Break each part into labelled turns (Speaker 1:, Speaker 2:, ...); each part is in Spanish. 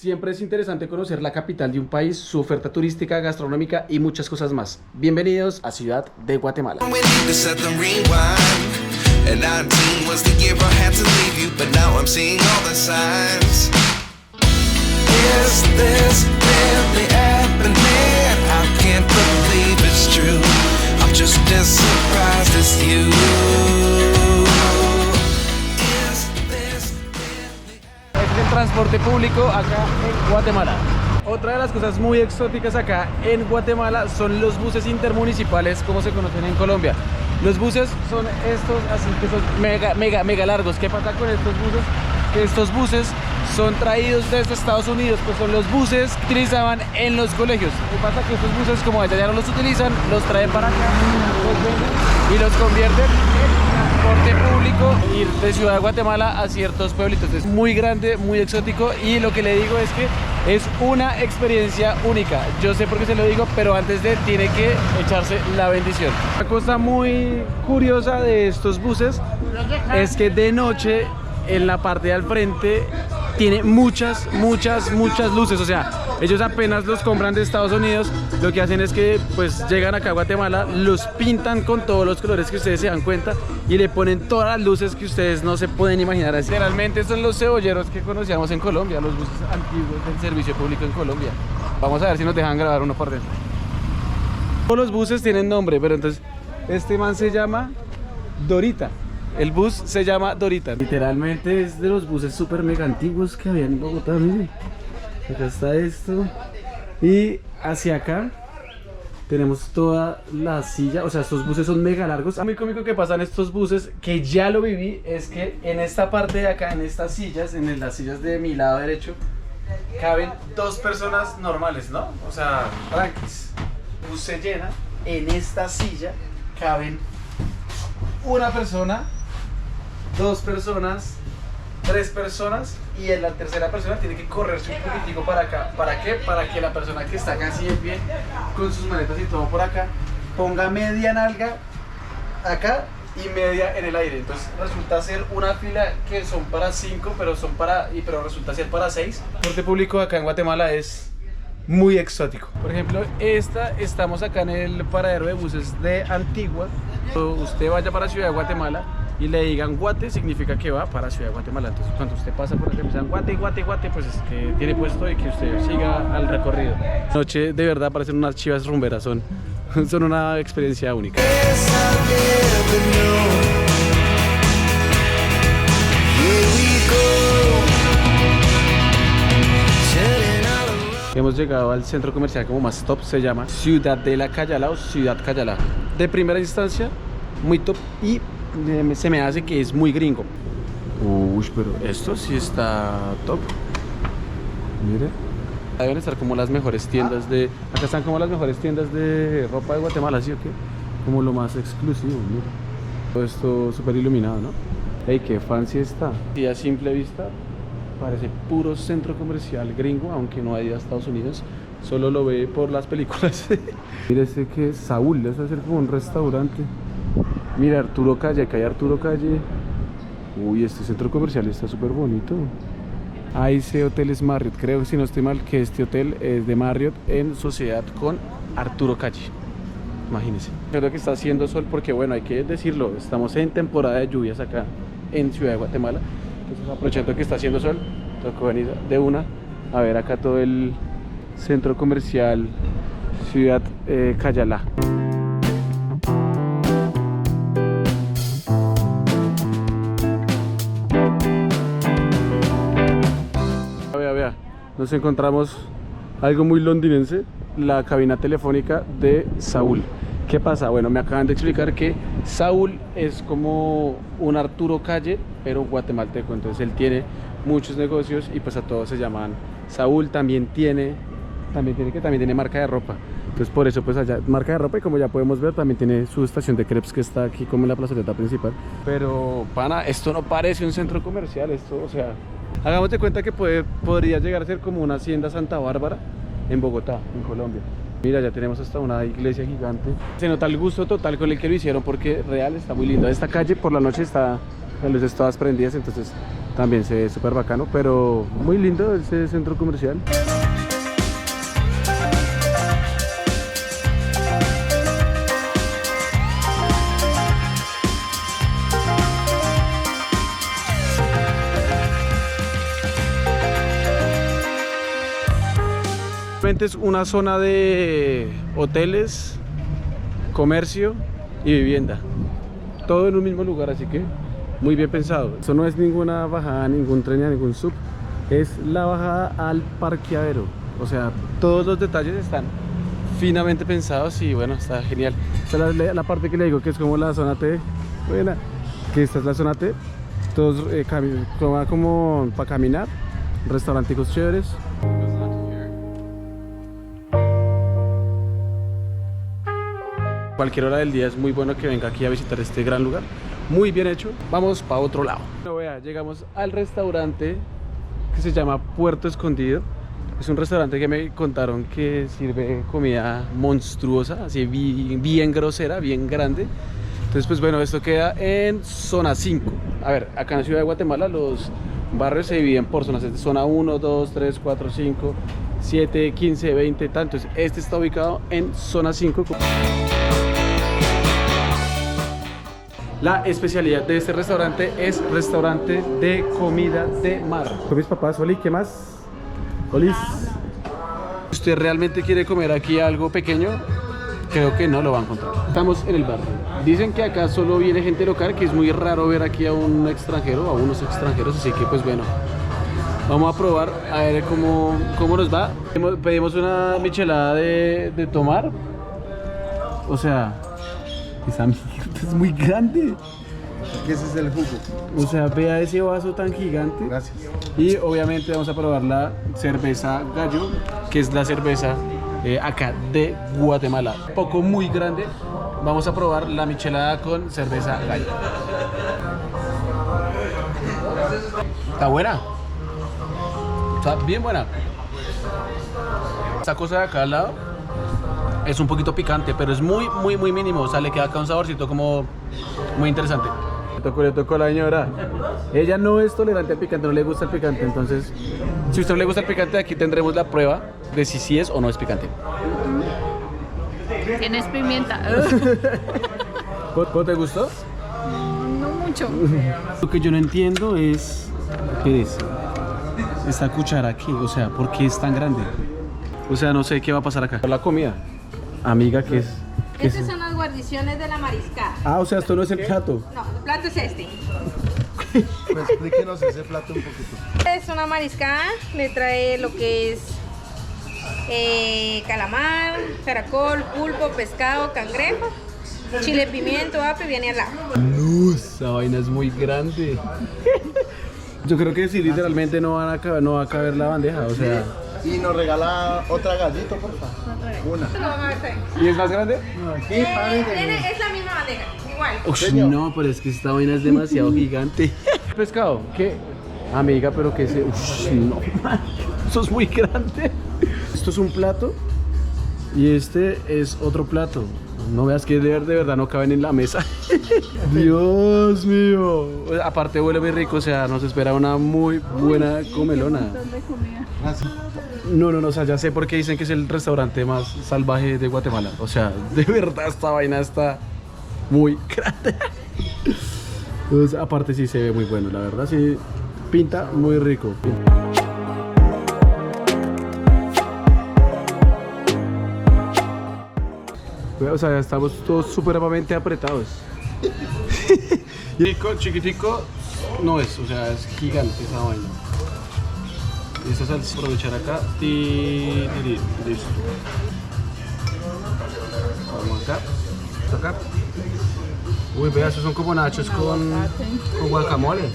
Speaker 1: Siempre es interesante conocer la capital de un país, su oferta turística, gastronómica y muchas cosas más. Bienvenidos a Ciudad de Guatemala. Este es el transporte público acá en Guatemala. Otra de las cosas muy exóticas acá en Guatemala son los buses intermunicipales, como se conocen en Colombia. Los buses son estos, así que son mega largos. ¿Qué pasa con estos buses? Que estos buses son traídos desde Estados Unidos, pues son los buses que utilizaban en los colegios. Lo que pasa es que estos buses, como allá ya no los utilizan, los traen para acá, los venden y los convierten en transporte público, ir de Ciudad de Guatemala a ciertos pueblitos. Es muy grande, muy exótico, y lo que le digo es que es una experiencia única. Yo sé por qué se lo digo, pero antes de tiene que echarse la bendición. Una cosa muy curiosa de estos buses es que de noche en la parte de al frente tiene muchas luces. O sea, ellos apenas los compran de Estados Unidos, lo que hacen es que pues llegan acá a Guatemala, los pintan con todos los colores que ustedes se dan cuenta y le ponen todas las luces que ustedes no se pueden imaginar. Así, realmente son los cebolleros que conocíamos en Colombia, los buses antiguos del servicio público en Colombia. Vamos a ver si nos dejan grabar uno por dentro. Todos los buses tienen nombre, pero entonces este man se llama Dorita. El bus se llama Dorita. Literalmente es de los buses súper mega antiguos que había en Bogotá. Miren, acá está esto. Y hacia acá tenemos toda la silla. O sea, estos buses son mega largos. Muy cómico que pasan estos buses, que ya lo viví, es que en esta parte de acá, en estas sillas, en las sillas de mi lado derecho, caben dos personas normales, ¿no? O sea, tranquis. El bus se llena. En esta silla caben una persona, dos personas, tres personas, y en la tercera persona tiene que correrse un poquitico para acá. ¿Para qué? Para que la persona que está acá así en pie, con sus maletas y todo por acá, ponga media nalga acá y media en el aire. Entonces resulta ser una fila que son para 5, pero resulta ser para 6. El transporte público acá en Guatemala es muy exótico. Por ejemplo, estamos acá en el paradero de buses de Antigua. Cuando usted vaya para Ciudad de Guatemala y le digan Guate, significa que va para Ciudad de Guatemala. Entonces cuando usted pasa por acá y dicen Guate, pues es que tiene puesto y que usted siga al recorrido. Noche de verdad parecen unas chivas rumberas, son una experiencia única. Hemos llegado al centro comercial como más top, se llama Ciudad de la Cayala o Ciudad Cayala. De primera instancia, muy top, y se me hace que es muy gringo. Uy, pero esto sí está top. Mire. Deben estar como las mejores tiendas de... Acá están como las mejores tiendas de ropa de Guatemala, ¿sí o qué? Como lo más exclusivo, mira. Todo esto súper iluminado, ¿no? Ey, qué fancy está. Y a simple vista parece puro centro comercial gringo, aunque no ha ido a Estados Unidos, solo lo ve por las películas. Mira este que es Saúl, debe ser como un restaurante. Mira, Arturo Calle, acá hay Arturo Calle. Uy, este centro comercial está súper bonito. Ahí dice Hoteles Marriott, creo que si no estoy mal que este hotel es de Marriott en sociedad con Arturo Calle. Imagínense. Creo que está haciendo sol porque, bueno, hay que decirlo, estamos en temporada de lluvias acá en Ciudad de Guatemala. Entonces, aprovechando que está haciendo sol, tocó venir de una a ver acá todo el centro comercial Ciudad Cayala. Vea, nos encontramos algo muy londinense, la cabina telefónica de Saúl. ¿Qué pasa? Bueno, me acaban de explicar que Saúl es como un Arturo Calle, pero guatemalteco. Entonces él tiene muchos negocios y pues a todos se llaman Saúl. También tiene marca de ropa. Entonces por eso pues allá marca de ropa, y como ya podemos ver también tiene su estación de crepes que está aquí como en la plazoleta principal. Pero pana, esto no parece un centro comercial, esto, o sea, hagamos de cuenta que podría llegar a ser como una hacienda Santa Bárbara en Bogotá, en Colombia. Mira, ya tenemos hasta una iglesia gigante. Se nota el gusto total con el que lo hicieron, porque real está muy lindo. Esta calle por la noche está las luces todas prendidas, entonces también se ve súper bacano, pero muy lindo ese centro comercial. Es una zona de hoteles, comercio y vivienda, todo en un mismo lugar, así que muy bien pensado. Esto no es ninguna bajada, ningún tren, ningún sub, es la bajada al parqueadero. O sea, todos los detalles están finamente pensados y bueno, está genial. Esta es la parte que le digo que es como la zona T, buena, que esta es la zona T, todos como para caminar, restauranticos chéveres. Cualquier hora del día es muy bueno que venga aquí a visitar este gran lugar, muy bien hecho. Vamos para otro lado. Bueno, vea, llegamos al restaurante que se llama Puerto Escondido. Es un restaurante que me contaron que sirve comida monstruosa, así bien grosera, bien grande. Entonces pues bueno, esto queda en zona 5. A ver, acá en Ciudad de Guatemala los barrios se dividen por zonas, zona 1, 2, 3, 4, 5, 7, 15, 20, tanto. Entonces este está ubicado en zona 5. La especialidad de este restaurante es restaurante de comida de mar. Con mis papás, Oli, ¿qué más? Olis. Si usted realmente quiere comer aquí algo pequeño, creo que no lo va a encontrar. Estamos en el barrio. Dicen que acá solo viene gente local, que es muy raro ver aquí a un extranjero, a unos extranjeros, así que pues bueno, vamos a probar a ver cómo nos va. Pedimos una michelada de tomar. O sea, esa mierda es muy grande.
Speaker 2: Ese es el jugo.
Speaker 1: O sea, vea ese vaso tan gigante.
Speaker 2: Gracias.
Speaker 1: Y obviamente vamos a probar la cerveza Gallo, que es la cerveza acá de Guatemala. Un poco muy grande. Vamos a probar la michelada con cerveza Gallo. Está buena. Está bien buena. Esta cosa de acá al lado es un poquito picante, pero es muy mínimo. O sea, le queda acá un saborcito como muy interesante. Le tocó a la señora. Ella no es tolerante al picante, no le gusta el picante. Entonces, si a usted no le gusta el picante, aquí tendremos la prueba de si sí es o no es picante.
Speaker 3: Tienes pimienta.
Speaker 1: ¿Cómo te gustó?
Speaker 3: No mucho.
Speaker 1: Lo que yo no entiendo es ¿qué es? Esta cuchara aquí, o sea, ¿por qué es tan grande? O sea, no sé qué va a pasar acá. La comida, amiga, ¿qué es?
Speaker 4: Estas son las guarniciones de la mariscada.
Speaker 1: Ah, o sea, esto no es el plato.
Speaker 4: No, el plato es este.
Speaker 2: Pues explíquenos ese plato un poquito.
Speaker 4: Es una mariscada, le trae lo que es calamar, caracol, pulpo, pescado, cangrejo, chile, pimiento, apio y viene al lado.
Speaker 1: No, esa vaina es muy grande. Yo creo que sí, literalmente no va a caber la bandeja, o sea.
Speaker 2: Y nos regala otra gallito, por favor. Una.
Speaker 4: Esto lo vamos a ver también.
Speaker 1: ¿Y es más grande?
Speaker 2: Aquí,
Speaker 4: Es la misma bandeja, igual.
Speaker 1: Uy, no, pero es que esta vaina es demasiado gigante. Pescado, ¿qué? Amiga, pero que se... Uy, no, man, eso es muy grande. Esto es un plato y este es otro plato. No veas que de verdad no caben en la mesa. Dios mío. Aparte huele muy rico, o sea, nos espera una muy buena comelona.
Speaker 2: Así.
Speaker 1: No, o sea, ya sé por qué dicen que es el restaurante más salvaje de Guatemala. O sea, de verdad esta vaina está muy grande. Pues, aparte sí se ve muy bueno, la verdad sí pinta muy rico. O sea, ya estamos todos supremamente apretados. Chiquitico no es, o sea, es gigante esa vaina. Esta salsa, aprovechar acá. Listo. Vamos acá. Uy, vea, esos son como nachos con guacamole.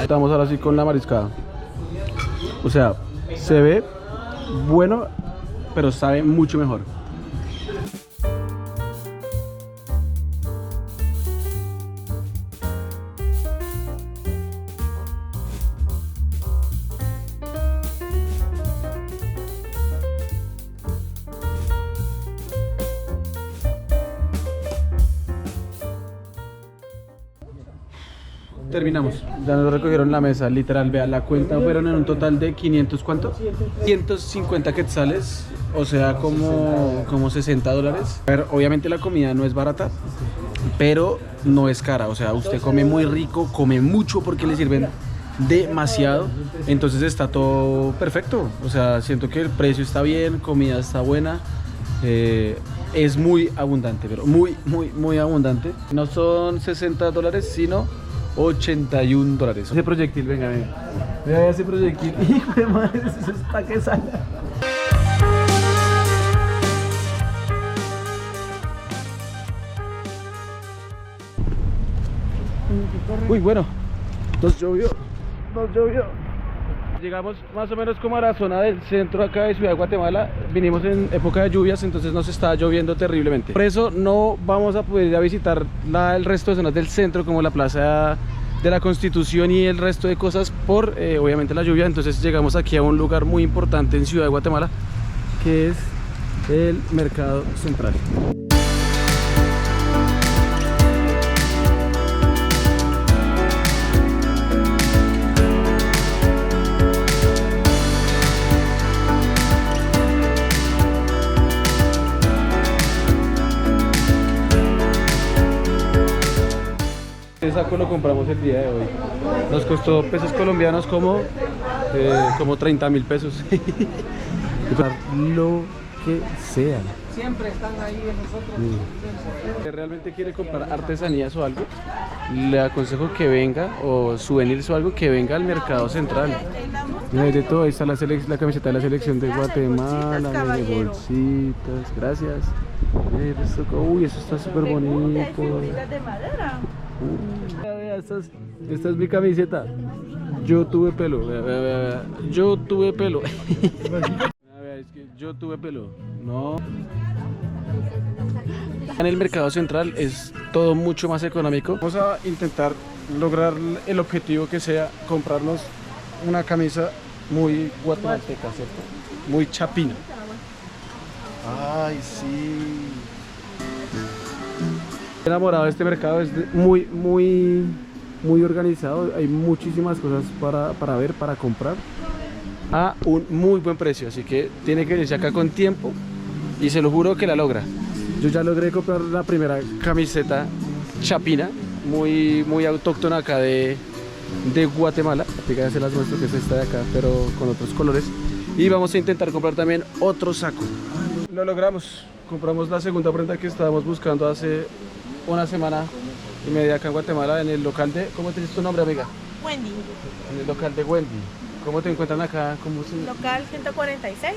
Speaker 1: Estamos ahora sí con la mariscada. O sea, se ve bueno, pero sabe mucho mejor. terminamos. Ya nos recogieron la mesa, literal, vea, la cuenta fueron en un total de 500, ¿cuánto? 150 quetzales, o sea, como 60 dólares. A ver, obviamente la comida no es barata, pero no es cara, o sea, usted come muy rico, come mucho porque le sirven demasiado, entonces está todo perfecto, o sea, siento que el precio está bien, comida está buena, es muy abundante, pero muy abundante. No son 60 dólares, sino 81 dólares. Ese proyectil, venga, vea ese proyectil, hijo de madre, eso está que salga. Uy, bueno, nos llovió. Llegamos más o menos como a la zona del centro acá de Ciudad de Guatemala. Vinimos en época de lluvias, entonces nos está lloviendo terriblemente. Por eso no vamos a poder ir a visitar el resto de zonas del centro, como la Plaza de la Constitución y el resto de cosas por obviamente la lluvia. Entonces llegamos aquí a un lugar muy importante en Ciudad de Guatemala, que es el Mercado Central. Este saco lo compramos el día de hoy. Nos costó pesos colombianos como 30.000 pesos. Lo que sea. Siempre están ahí en nosotros. Si realmente quiere comprar artesanías o algo, le aconsejo que venga, o souvenirs o algo, que venga al Mercado Central. Mira, de todo, ahí está la camiseta de la selección de Guatemala, de bolsitas, gracias. Uy, eso está súper bonito. Esta es mi camiseta. Yo tuve pelo. Vea. Yo tuve pelo. Es que yo tuve pelo. No. En el Mercado Central es todo mucho más económico. Vamos a intentar lograr el objetivo, que sea comprarnos una camisa muy guatemalteca, ¿cierto? Muy chapina.
Speaker 2: Ay, sí.
Speaker 1: Enamorado de este mercado, es muy organizado, hay muchísimas cosas para ver, para comprar a un muy buen precio, así que tiene que venirse acá con tiempo y se lo juro que la logra. Yo ya logré comprar la primera camiseta chapina, muy autóctona acá de Guatemala. Fíjense, se las muestro, que es esta de acá, pero con otros colores, y vamos a intentar comprar también otro saco. Lo logramos, compramos la segunda prenda que estábamos buscando hace una semana y media acá en Guatemala, en el local de... ¿Cómo te dices tu nombre, amiga?
Speaker 5: Wendy.
Speaker 1: En el local de Wendy. ¿Cómo te encuentran acá? ¿Cómo se...
Speaker 5: Local 146,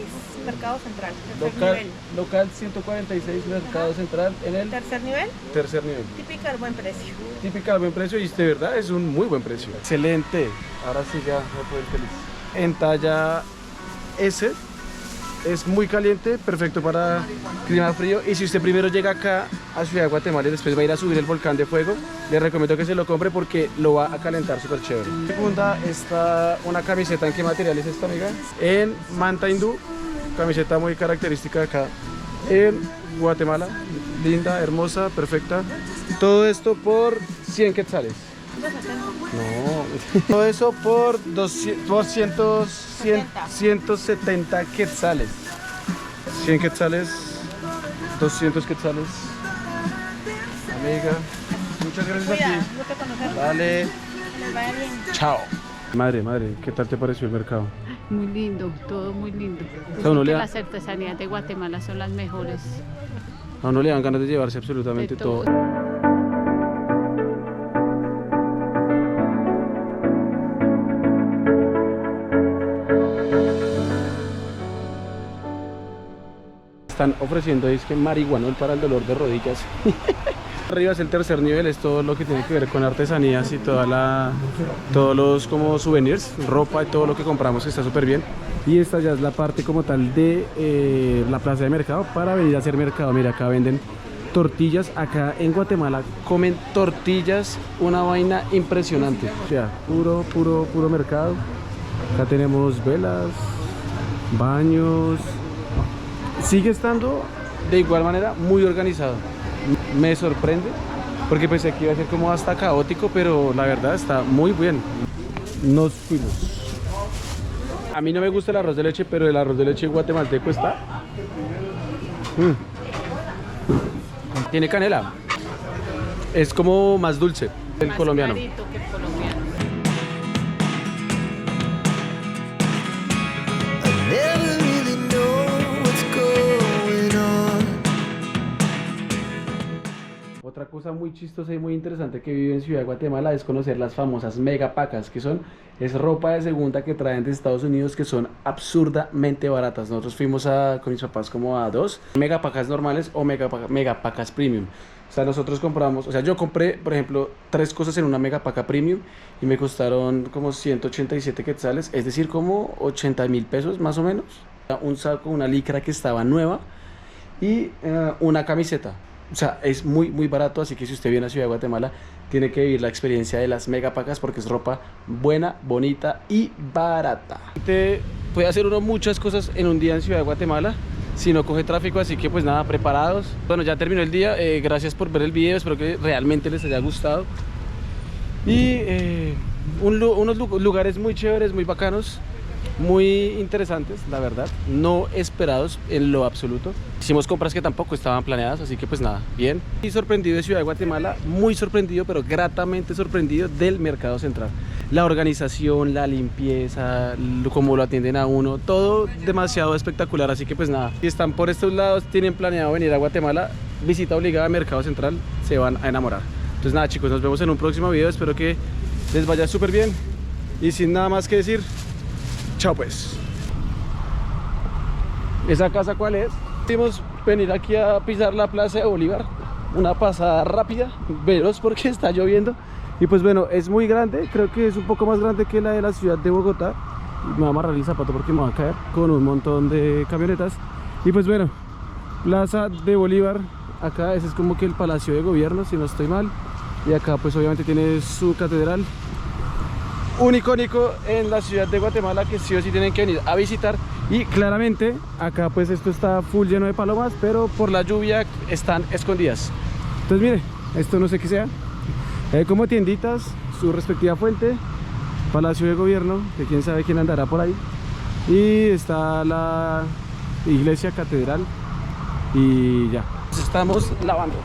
Speaker 5: Mercado Central, tercer nivel.
Speaker 1: Local 146, Mercado Central, en el...
Speaker 5: Tercer nivel.
Speaker 1: Tercer nivel.
Speaker 5: Típica al buen precio.
Speaker 1: Típica al buen precio, y de verdad es un muy buen precio. Excelente. Ahora sí ya me puedo ir feliz. En talla S. Es muy caliente, perfecto para clima frío. Y si usted primero llega acá a Ciudad de Guatemala y después va a ir a subir el volcán de fuego, le recomiendo que se lo compre porque lo va a calentar súper chévere. Segunda está una camiseta. ¿En qué material es esta, amiga? En manta hindú, camiseta muy característica de acá en Guatemala. Linda, hermosa, perfecta. Todo esto por 100 quetzales. No, todo eso por 170 quetzales. 100 quetzales, 200 quetzales. Amiga, muchas gracias.
Speaker 5: Cuida,
Speaker 1: a ti.
Speaker 5: gusto conocerlos.
Speaker 1: Vale,
Speaker 5: Que les vaya bien.
Speaker 1: chao. Madre, ¿qué tal te pareció el mercado?
Speaker 3: Muy lindo, todo muy lindo.
Speaker 1: O sea, uno le da-
Speaker 3: Las artesanías de Guatemala son las mejores
Speaker 1: A uno le dan ganas de llevarse
Speaker 3: de
Speaker 1: absolutamente todo.
Speaker 3: todo.
Speaker 1: Están ofreciendo marihuanol para el dolor de rodillas. Arriba es el tercer nivel, es todo lo que tiene que ver con artesanías y todos los como souvenirs, ropa y todo lo que compramos, que está súper bien. Y esta ya es la parte como tal de la plaza de mercado para venir a hacer mercado. Mira, acá venden tortillas. Acá en Guatemala comen tortillas, una vaina impresionante. O sea, puro mercado. Acá tenemos velas, baños. Sigue estando de igual manera muy organizado. Me sorprende porque pensé que iba a ser como hasta caótico, pero la verdad está muy bien. Nos fuimos. A mí no me gusta el arroz de leche, pero el arroz de leche guatemalteco está... Tiene canela. Es como más dulce el
Speaker 3: Más
Speaker 1: colombiano.
Speaker 3: clarito que el colombiano.
Speaker 6: Never really know what's going on.
Speaker 1: Otra cosa muy chistosa y muy interesante que vive en Ciudad de Guatemala es conocer las famosas megapacas, que es ropa de segunda que traen de Estados Unidos, que son absurdamente baratas. Nosotros fuimos con mis papás como a 2 megapacas normales o megapacas premium. O sea, nosotros compramos, o sea, yo compré, por ejemplo, 3 cosas en una megapaca premium y me costaron como 187 quetzales, es decir, como 80.000 pesos más o menos. Un saco, una licra que estaba nueva y una camiseta. O sea, es muy muy barato, así que si usted viene a Ciudad de Guatemala tiene que vivir la experiencia de las megapacas porque es ropa buena, bonita y barata. Te puede hacer uno muchas cosas en un día en Ciudad de Guatemala si no coge tráfico, así que pues nada, preparados. Bueno, ya terminó el día, gracias por ver el video, espero que realmente les haya gustado. Y unos lugares muy chéveres, muy bacanos, muy interesantes, la verdad, no esperados en lo absoluto. Hicimos compras que tampoco estaban planeadas, así que pues nada, bien. Y sorprendido de Ciudad de Guatemala, muy sorprendido, pero gratamente sorprendido del mercado central. La organización, la limpieza, cómo lo atienden a uno, todo demasiado espectacular, así que pues nada. Si están por estos lados, tienen planeado venir a Guatemala, visita obligada a Mercado Central, se van a enamorar. Entonces nada chicos, nos vemos en un próximo video, espero que les vaya súper bien. Y sin nada más que decir, chao pues. ¿Esa casa cuál es? Decidimos venir aquí a pisar la Plaza de Bolívar. Una pasada rápida, veros porque está lloviendo. Y pues bueno, es muy grande, creo que es un poco más grande que la de la ciudad de Bogotá. Me voy a amarrar el zapato porque me va a caer con un montón de camionetas. Y pues bueno, Plaza de Bolívar. Acá ese es como que el Palacio de Gobierno, si no estoy mal. Y acá pues obviamente tiene su catedral. Un icónico en la ciudad de Guatemala que sí o sí tienen que venir a visitar. Y claramente acá pues esto está full lleno de palomas, pero por la lluvia están escondidas. Entonces mire, esto no sé qué sea. Como tienditas, su respectiva fuente, Palacio de Gobierno, que quién sabe quién andará por ahí. Y está la iglesia, catedral. Y ya, estamos lavando.